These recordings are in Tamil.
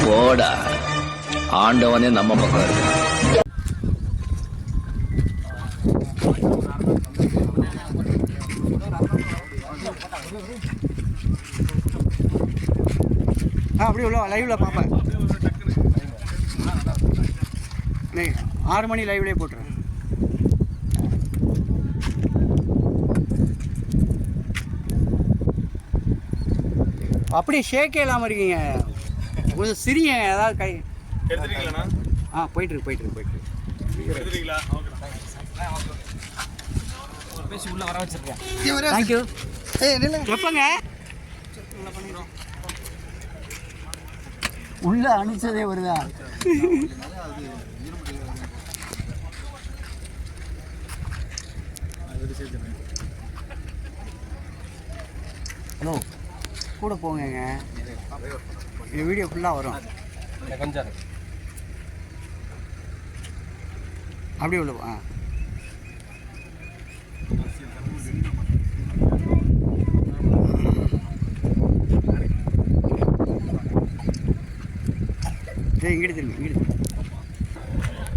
போடா, ஆண்டவனே நம்ம பக்கம் இருக்கு. அப்படியே உள்ள லைவ்ல பார்ப்பேன். 6 மணி லைவ்லேயே போட்டுறேன். அப்படியே ஷேக்கே இல்லாமல் இருக்கீங்க, கொஞ்சம் சிரிங்க. ஏதாவது கை எடுத்துட்டீங்களா? போயிட்டு எடுத்துட்டீங்களா? பேசி உள்ள வர வச்சிருக்கேன். தேங்க்யூ. எப்பங்க உள்ள அனுப்பிச்சதே வருதா? ஹலோ, கூட போங்க, என் வீடியோ ஃபுல்லாக வரும். அப்படியே உள்ள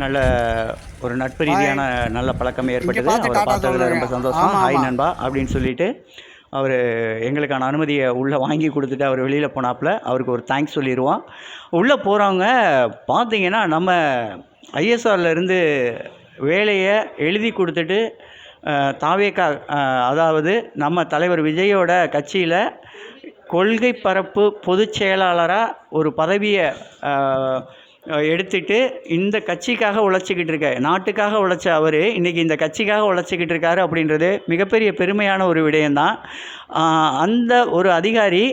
நல்ல ஒரு நட்பு ரீதியான நல்ல பழக்கம் ஏற்பட்டது. அவரை பார்த்ததில் ரொம்ப சந்தோஷம். ஹாய் நண்பா அப்படின்னு சொல்லிட்டு அவர் எங்களுக்கான அனுமதியை உள்ளே வாங்கி கொடுத்துட்டு அவர் வெளியில் போனாப்புல. அவருக்கு ஒரு தேங்க்ஸ் சொல்லிடுவோம். உள்ளே போகிறவங்க பார்த்தீங்கன்னா நம்ம ஐஎஸ்ஆர்லேருந்து வேலையை எழுதி கொடுத்துட்டு தாவேக்கா, அதாவது நம்ம தலைவர் விஜயோட கட்சியில் கொள்கை பரப்பு பொதுச் செயலாளராக ஒரு பதவியை எடுத்துகிட்டு இந்த கட்சிக்காக உழைச்சிக்கிட்டு இருக்க, நாட்டுக்காக உழைச்ச அவர் இன்றைக்கி இந்த கட்சிக்காக உழைச்சிக்கிட்டு இருக்காரு அப்படின்றது மிகப்பெரிய பெருமையான ஒரு விடயம்தான். அந்த ஒரு அதிகாரி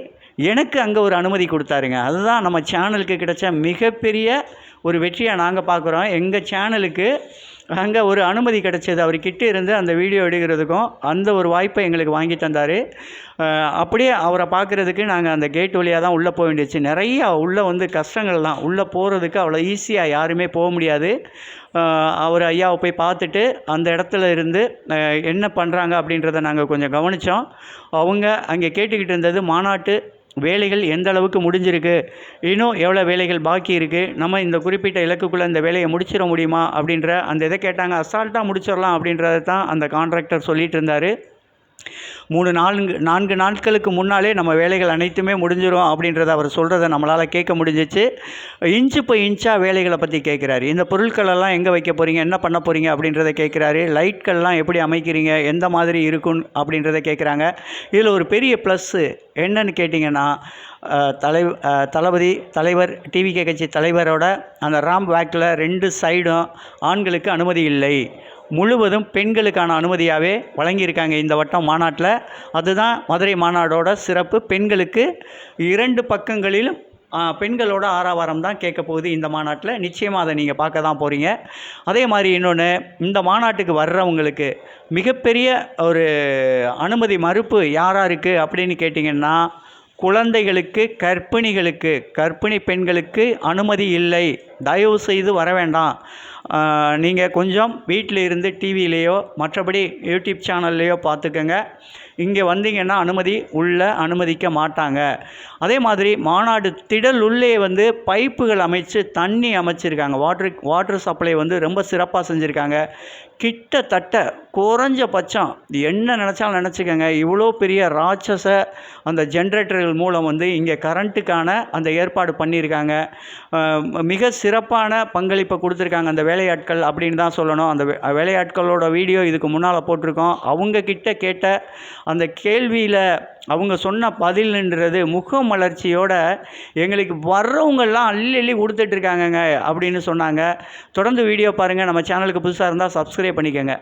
எனக்கு அங்கே ஒரு அனுமதி கொடுத்தாருங்க. அதுதான் நம்ம சேனலுக்கு கிடைச்ச மிகப்பெரிய ஒரு வெற்றியாக நாங்கள் பார்க்குறோம். எங்கள் சேனலுக்கு அங்கே ஒரு அனுமதி கிடச்சிது. அவர்கிட்ட இருந்து அந்த வீடியோ எடுக்கிறதுக்கும் அந்த ஒரு வாய்ப்பை எங்களுக்கு வாங்கி தந்தார். அப்படியே அவரை பார்க்குறதுக்கு நாங்கள் அந்த கேட் வழியாக தான் உள்ளே போக வேண்டியச்சு. நிறையா உள்ளே வந்து கஷ்டங்கள் தான். உள்ளே போகிறதுக்கு அவ்வளோ ஈஸியாக யாருமே போக முடியாது. அவர் ஐயாவை போய் பார்த்துட்டு அந்த இடத்துல இருந்து என்ன பண்ணுறாங்க அப்படின்றத நாங்கள் கொஞ்சம் கவனித்தோம். அவங்க அங்கே கேட்டுக்கிட்டு இருந்தது மாநாட்டு வேலைகள் எந்த அளவுக்கு முடிஞ்சிருக்கு, இன்னும் எவ்வளோ வேலைகள் பாக்கி இருக்குது, நம்ம இந்த குறிப்பிட்ட இலக்குக்குள்ளே இந்த வேலையை முடிச்சிட முடியுமா அப்படின்ற அந்த இதை கேட்டாங்க. அசால்ட்டாக முடிச்சிடலாம் அப்படின்றத தான் அந்த கான்ட்ராக்டர் சொல்லிகிட்டு இருந்தார். 4 நாட்களுக்கு முன்னாலே நம்ம வேலைகள் அனைத்துமே முடிஞ்சிடும் அப்படின்றத அவர் சொல்கிறத நம்மளால் கேட்க முடிஞ்சிச்சு. இன்ச்சு இப்போ இன்ச்சாக வேலைகளை பற்றி கேட்குறாரு. இந்த பொருட்களெல்லாம் எங்கே வைக்க போகிறீங்க, என்ன பண்ண போகிறீங்க அப்படின்றத கேட்குறாரு. லைட்கள்லாம் எப்படி அமைக்கிறீங்க, எந்த மாதிரி இருக்கும் அப்படின்றத கேட்குறாங்க. இதில் ஒரு பெரிய ப்ளஸ்ஸு என்னன்னு கேட்டிங்கன்னா, தலைவர் டிவிகே கட்சி தலைவரோட அந்த ராம் வேக்கில் 2 சைடும் ஆண்களுக்கு அனுமதி இல்லை, முழுவதும் பெண்களுக்கான அனுமதியாகவே வழங்கியிருக்காங்க இந்த வட்டம் மாநாட்டில். அதுதான் மதுரை மாநாடோட சிறப்பு. பெண்களுக்கு 2 பக்கங்களிலும் பெண்களோட ஆரவாரம் தான் கேட்க போகுது இந்த மாநாட்டில். நிச்சயமாக அதை நீங்கள் பார்க்க தான் போகிறீங்க. அதே மாதிரி இன்னொன்று, இந்த மாநாட்டுக்கு வர்றவங்களுக்கு மிகப்பெரிய ஒரு அனுமதி மறுப்பு யாராக இருக்குது அப்படின்னு கேட்டிங்கன்னா, குழந்தைகளுக்கு, கர்ப்பிணி பெண்களுக்கு அனுமதி இல்லை, தயவு செய்து வர வேண்டாம், நீங்கள் கொஞ்சம் வீட்டில் இருந்து டிவிலேயோ மற்றபடி யூடியூப் சேனல்லையோ பார்த்துக்கங்க, இங்கே வந்தீங்கன்னா அனுமதிக்க மாட்டாங்க. அதே மாதிரி மாநாடு திடல் உள்ளே வந்து பைப்புகள் அமைச்சு தண்ணி அமைச்சிருக்காங்க. வாட்டர் சப்ளை வந்து ரொம்ப சிறப்பாக செஞ்சுருக்காங்க. கிட்டத்தட்ட குறைஞ்சபட்சம் என்ன நினச்சாலும் நினச்சிக்கோங்க, இவ்வளோ பெரிய ராட்சச அந்த ஜென்ரேட்டர்கள் மூலம் வந்து இங்கே கரண்ட்டுக்கான அந்த ஏற்பாடு பண்ணியிருக்காங்க. மிக சிறப்பான பங்களிப்பை கொடுத்துருக்காங்க அந்த வேலையாட்கள் அப்படின்னு தான் சொல்லணும். அந்த வேலையாட்களோட வீடியோ இதுக்கு முன்னால் போட்டிருக்கோம். அவங்கக்கிட்ட கேட்ட அந்த கேள்வியில் அவங்க சொன்ன பதில்ன்றது முகமலர்ச்சியோட எங்களுக்கு வர்றவங்கெல்லாம் அள்ளி கொடுத்துட்ருக்காங்கங்க அப்படின்னு சொன்னாங்க. தொடர்ந்து வீடியோ பாருங்கள். நம்ம சேனலுக்கு புதுசாக இருந்தால் சப்ஸ்கிரைப் பண்ணிக்கோங்க.